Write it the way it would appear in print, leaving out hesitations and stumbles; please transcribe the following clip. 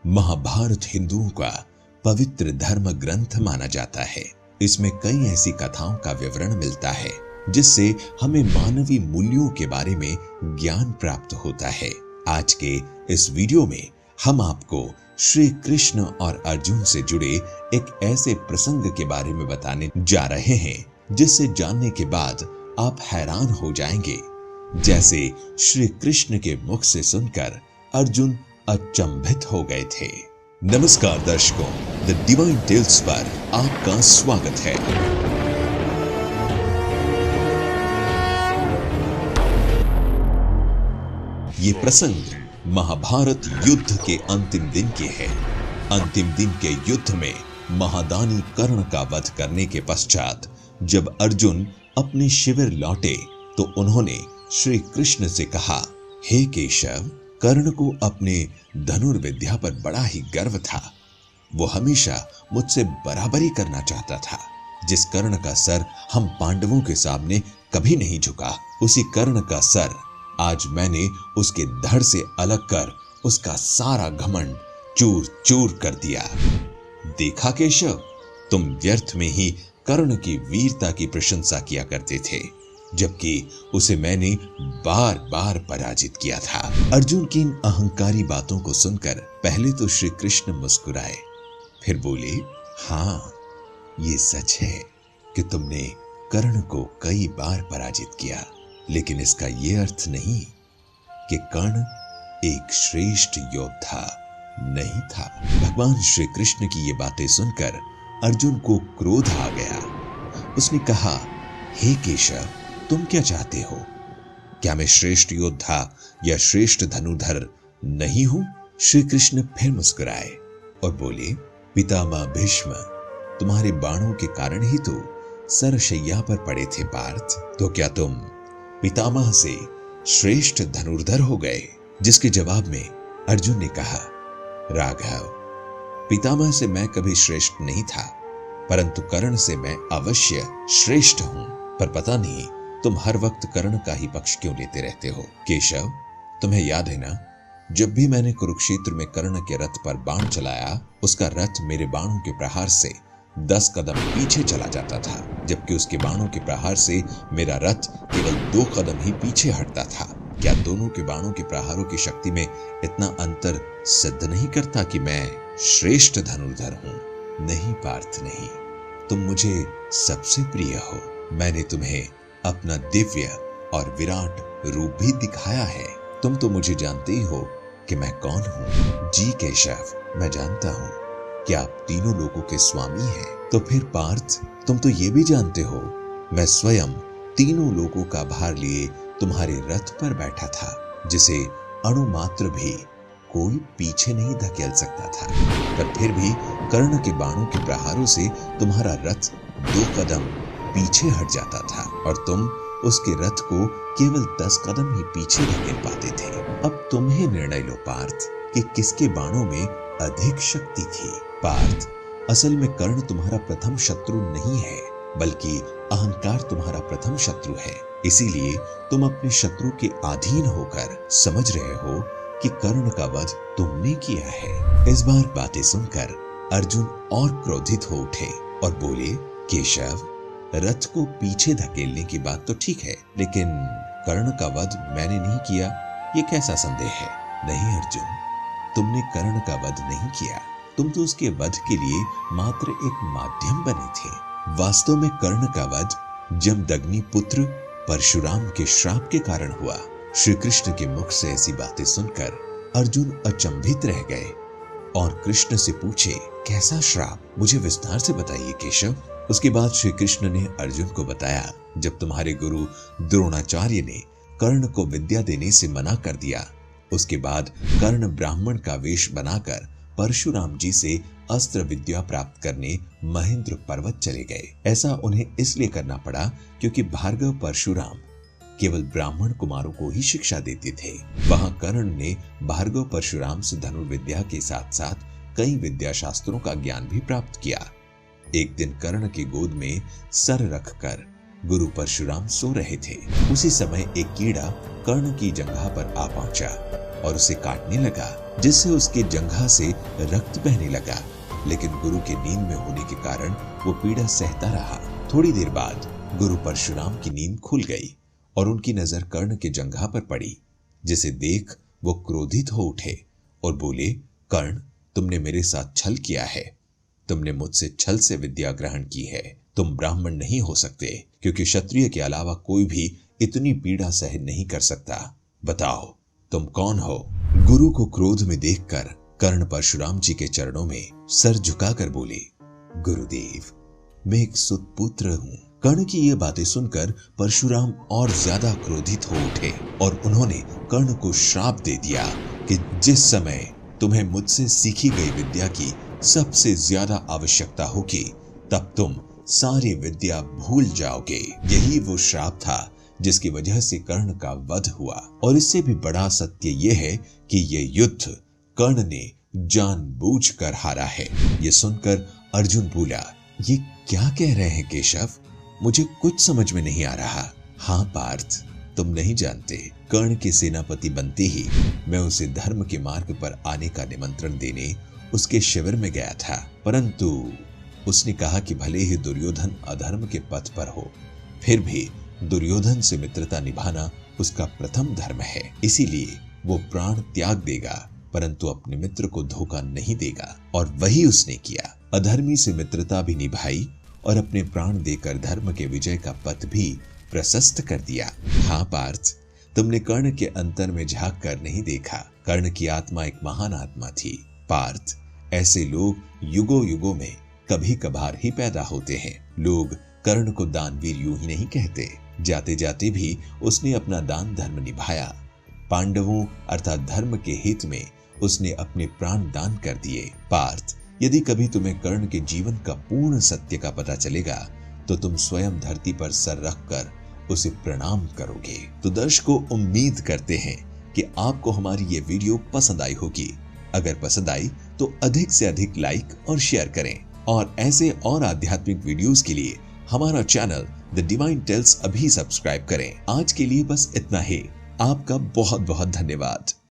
महाभारत हिंदुओं का पवित्र धर्म ग्रंथ माना जाता है। इसमें कई ऐसी कथाओं का विवरण मिलता है जिससे हमें मानवीय मूल्यों के बारे में ज्ञान प्राप्त होता है। आज के इस वीडियो में हम आपको श्री कृष्ण और अर्जुन से जुड़े एक ऐसे प्रसंग के बारे में बताने जा रहे हैं जिससे जानने के बाद आप हैरान हो जाएंगे। जैसे श्री कृष्ण के मुख से सुनकर अर्जुन अचंभित हो गए थे। नमस्कार दर्शकों, द डिवाइन टेल्स पर आपका स्वागत है। ये प्रसंग महाभारत युद्ध के अंतिम दिन के है। अंतिम दिन के युद्ध में महादानी कर्ण का वध करने के पश्चात जब अर्जुन अपने शिविर लौटे तो उन्होंने श्री कृष्ण से कहा, हे केशव, कर्ण को अपने धनुर्विद्या पर बड़ा ही गर्व था। वो हमेशा मुझसे बराबरी करना चाहता था। जिस कर्ण का सर हम पांडवों के सामने कभी नहीं झुका, उसी कर्ण का सर आज मैंने उसके धड़ से अलग कर उसका सारा घमंड चूर चूर कर दिया। देखा केशव, तुम व्यर्थ में ही कर्ण की वीरता की प्रशंसा किया करते थे, जबकि उसे मैंने बार बार पराजित किया था। अर्जुन की इन अहंकारी बातों को सुनकर पहले तो श्री कृष्ण मुस्कुराए, फिर बोले, हाँ, ये सच है कि तुमने कर्ण को कई बार पराजित किया, लेकिन इसका ये अर्थ नहीं कि कर्ण एक श्रेष्ठ योद्धा नहीं था। भगवान श्री कृष्ण की ये बातें सुनकर अर्जुन को क्रोध आ गया। उसने कहा, हे केशव, तुम क्या चाहते हो? क्या मैं श्रेष्ठ योद्धा या श्रेष्ठ धनुर्धर नहीं हूं? श्री कृष्ण फिर मुस्कुराए और बोले, पितामह भीष्म, तुम्हारे बाणों के कारण ही तो सरशैया पर पड़े थे पार्थ। तो क्या तुम पितामह से श्रेष्ठ धनुर्धर हो गए? जिसके जवाब में अर्जुन ने कहा, राघव, पितामह से मैं कभी श्रेष्ठ नहीं था, परंतु कर्ण से मैं अवश्य श्रेष्ठ हूं। पर पता नहीं तुम हर वक्त कर्ण का ही पक्ष क्यों लेते रहते हो? केशव, तुम्हें याद है ना, जब भी मैंने कुरुक्षेत्र में कर्ण के रथ पर बाण चलाया, उसका रथ मेरे बाणों के प्रहार से 10 कदम पीछे चला जाता था, जबकि उसके बाणों के प्रहार से मेरा रथ केवल 2 कदम ही पीछे हटता था। क्या दोनों के बाणों के प्रहारों की शक्ति में इतना अंतर सिद्ध नहीं करता कि मैं श्रेष्ठ धनुर्धर हूं? नहीं पार्थ, नहीं, तुम मुझे सबसे प्रिय हो। मैंने तुम्हें अपना दिव्य और विराट रूप भी दिखाया है। तुम तो मुझे जानते ही हो कि मैं कौन हूं। जी केशव, मैं जानता हूं कि आप तीनों लोगों के स्वामी हैं। तो फिर पार्थ, तुम तो ये भी जानते हो मैं स्वयं तीनों लोगों का भार लिए तुम्हारे रथ पर बैठा था, जिसे अणुमात्र भी कोई पीछे नहीं धकेल सकता था। पर फिर भी कर्ण के बाणों के प्रहारों से तुम्हारा रथ 2 कदम पीछे हट जाता था और तुम उसके रथ को केवल 10 कदम ही पीछे धकेल पाते थे। अब तुम ही निर्णय लो पार्थ कि किसके बाणों में अधिक शक्ति थी। पार्थ, असल में कर्ण तुम्हारा प्रथम शत्रु नहीं है, बल्कि अहंकार तुम्हारा प्रथम शत्रु है। इसीलिए तुम अपने शत्रु के अधीन होकर समझ रहे हो कि कर्ण का वध तुमने किया है। इस बार बातें सुनकर अर्जुन और क्रोधित हो उठे और बोले, केशव, रथ को पीछे धकेलने की बात तो ठीक है, लेकिन कर्ण का वध मैंने नहीं किया, ये कैसा संदेह है? नहीं अर्जुन, तुमने कर्ण का वध नहीं किया, तुम तो उसके वध के लिए मात्र एक माध्यम बने थे। वास्तव में कर्ण का वध जमदग्नि पुत्र परशुराम के श्राप के कारण हुआ। श्री कृष्ण के मुख से ऐसी बातें सुनकर अर्जुन अचंभित रह गए और कृष्ण से पूछे, कैसा श्राप? मुझे विस्तार से बताइए केशव। उसके बाद श्री कृष्ण ने अर्जुन को बताया, जब तुम्हारे गुरु द्रोणाचार्य ने कर्ण को विद्या देने से मना कर दिया, उसके बाद कर्ण ब्राह्मण का वेश बनाकर परशुराम जी से अस्त्र विद्या प्राप्त करने महेंद्र पर्वत चले गए। ऐसा उन्हें इसलिए करना पड़ा क्योंकि भार्गव परशुराम केवल ब्राह्मण कुमारों को ही शिक्षा देते थे। वहां कर्ण ने भार्गव परशुराम से धनुर्विद्या के साथ साथ कई विद्या शास्त्रों का ज्ञान भी प्राप्त किया। एक दिन कर्ण की गोद में सर रखकर गुरु परशुराम सो रहे थे। उसी समय एक कीड़ा कर्ण की जंघा पर आ पहुंचा। और उसे काटने लगा, जिससे उसके जंघा से रक्त बहने लगा। लेकिन गुरु के नींद में होने के कारण वो पीड़ा सहता रहा। थोड़ी देर बाद गुरु परशुराम की नींद खुल गई और उनकी नजर कर्ण के जंघा पर पड़ी, जिसे देख वो क्रोधित हो उठे और बोले, कर्ण, तुमने मेरे साथ छल किया है। तुमने मुझसे छल से विद्या ग्रहण की है। तुम ब्राह्मण नहीं हो सकते, क्योंकि क्षत्रिय के अलावा कोई भी इतनी पीड़ा सहन नहीं कर सकता। बताओ, तुम कौन हो? गुरु को क्रोध में देखकर कर्ण परशुराम जी के चरणों में सर झुकाकर बोले, गुरुदेव, मैं एक सुतपुत्र हूँ। कर्ण की ये बातें सुनकर परशुराम और ज्यादा क्रोधित हो उठे और उन्होंने कर्ण को श्राप दे दिया कि जिस समय तुम्हें मुझसे सीखी गई विद्या की सबसे ज्यादा आवश्यकता होगी, तब तुम सारी विद्या भूल जाओगे। यही वो श्राप था जिसकी वजह से कर्ण का वध हुआ। और इससे भी बड़ा सत्य यह है कि यह युद्ध कर्ण ने जानबूझकर हारा है। ये सुनकर अर्जुन बोला, ये क्या कह रहे हैं केशव? मुझे कुछ समझ में नहीं आ रहा। हाँ पार्थ, तुम नहीं जानते, कर्ण के सेनापति बनते ही मैं उसे धर्म के मार्ग पर आने का निमंत्रण देने उसके शिविर में गया था, परंतु उसने कहा कि भले ही दुर्योधन अधर्म के पथ पर हो, फिर भी दुर्योधन से मित्रता निभाना उसका प्रथम धर्म है। इसीलिए वो प्राण त्याग देगा, परंतु अपने मित्र को धोखा नहीं देगा। और वही उसने किया। अधर्मी से मित्रता भी निभाई और अपने प्राण देकर धर्म के विजय का पथ भी प्रशस्त कर दिया। हाँ पार्थ, तुमने कर्ण के अंतर में झांक कर नहीं देखा। कर्ण की आत्मा एक महान आत्मा थी। पार्थ, ऐसे लोग युगों युगों में कभी कभार ही पैदा होते हैं। लोग कर्ण को दानवीर यूं ही नहीं कहते। जाते जाते भी उसने अपना दान धर्म निभाया। पांडवों अर्थात धर्म के हित में उसने अपने प्राण दान कर दिए। पार्थ, यदि कभी तुम्हें कर्ण के जीवन का पूर्ण सत्य का पता चलेगा तो तुम स्वयं धरती पर सर रखकर उसे प्रणाम करोगे। तो दर्शकों, उम्मीद करते हैं कि आपको हमारी ये वीडियो पसंद आई होगी। अगर पसंद आई तो अधिक से अधिक लाइक और शेयर करें और ऐसे और आध्यात्मिक वीडियोस के लिए हमारा चैनल द डिवाइन टेल्स अभी सब्सक्राइब करें। आज के लिए बस इतना ही। आपका बहुत बहुत धन्यवाद।